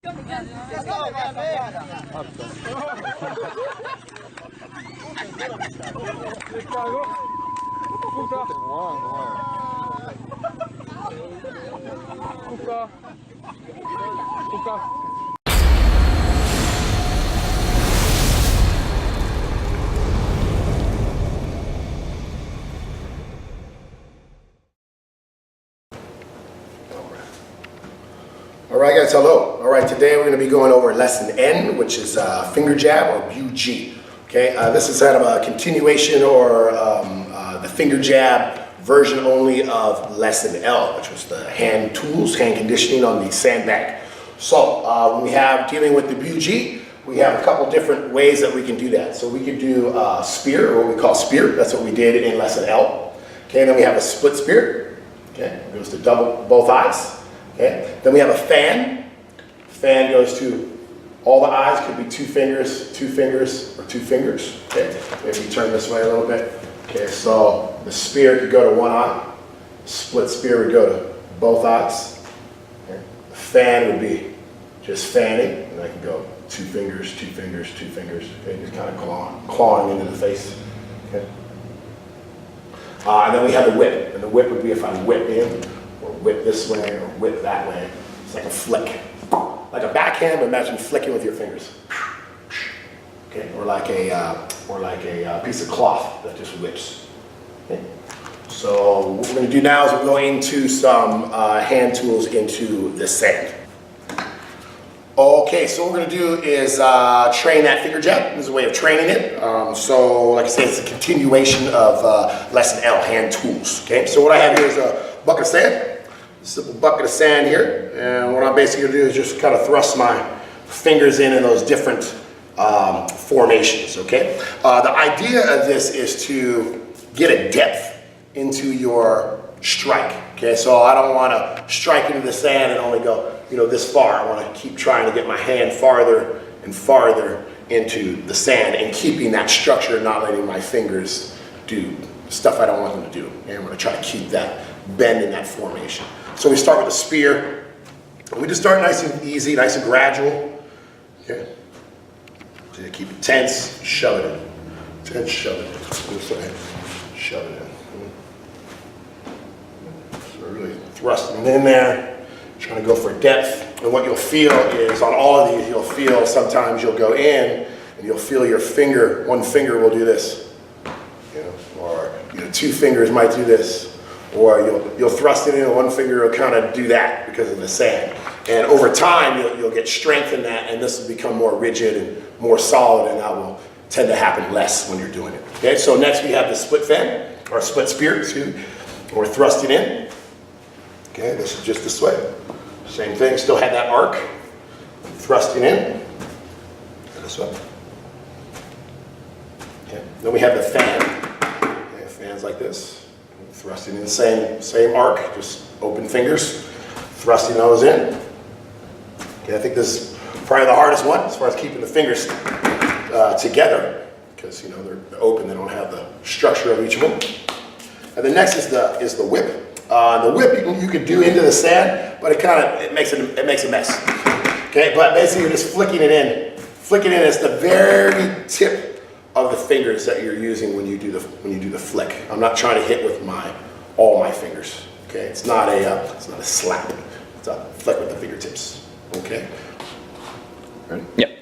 All right, guys, hello. All right, today we're going to be going over lesson N, which is finger jab or Jeet. Okay, this is kind of a continuation or the finger jab version only of lesson L, which was the hand tools, hand conditioning on the sandbag. So when we have dealing with the Jeet, we have a couple different ways that we can do that. So we can do spear, or what we call spear. That's what we did in lesson L. Okay, and then we have a split spear. Okay, it goes to double both eyes. Okay. Then we have a fan. Fan goes to all the eyes, could be two fingers, or two fingers. Okay. Maybe turn this way a little bit. Okay, so the spear could go to one eye. Split spear would go to both eyes. Okay. The fan would be just fanning, and I can go two fingers. Okay, just kind of clawing into the face. Okay. And then we have the whip, and the whip would be if I whip in, or whip this way, or whip that way. It's like a flick. Like a backhand, but imagine flicking with your fingers. Okay, or like a piece of cloth that just whips. Okay. So what we're going to do now is we're going into some hand tools into the sand. Okay, so what we're going to do is train that finger jab. This is a way of training it. So like I said, it's a continuation of lesson L, hand tools. Okay, so what I have here is a bucket of sand. Simple bucket of sand here, and what I'm basically going to do is just kind of thrust my fingers in those different formations, okay? The idea of this is to get a depth into your strike, okay? So I don't want to strike into the sand and only go, this far. I want to keep trying to get my hand farther and farther into the sand and keeping that structure, not letting my fingers do stuff I don't want them to do. And I'm going to try to keep that bend in that formation. So we start with a spear. We just start nice and easy, nice and gradual. Okay. So you keep it tense, shove it in. Tense, shove it in. Shove it in. So we're really thrusting it in there, trying to go for depth. And what you'll feel is on all of these, you'll feel sometimes you'll go in and you'll feel your finger, one finger will do this. Or two fingers might do this. Or you'll thrust it in and one finger will kind of do that because of the sand. And over time, you'll get strength in that, and this will become more rigid and more solid, and that will tend to happen less when you're doing it. Okay, so next we have the split fan, or split spear, excuse me. We're thrusting in. Okay, this is just this way. Same thing, still had that arc. Thrusting in. This way. Okay, then we have the fan. Okay, fans like this. Thrusting in the same arc, just open fingers, thrusting those in. Okay, I think this is probably the hardest one as far as keeping the fingers together, because they're open, they don't have the structure of each of them. And the next is the whip. The whip you could do into the sand, but it makes a mess. Okay, but basically you're just flicking it in. Flicking it in is the very tip of the fingers that you're using when you do the flick. I'm not trying to hit with all my fingers. Okay, it's not a slap. It's a flick with the fingertips. Okay. Ready? Yep.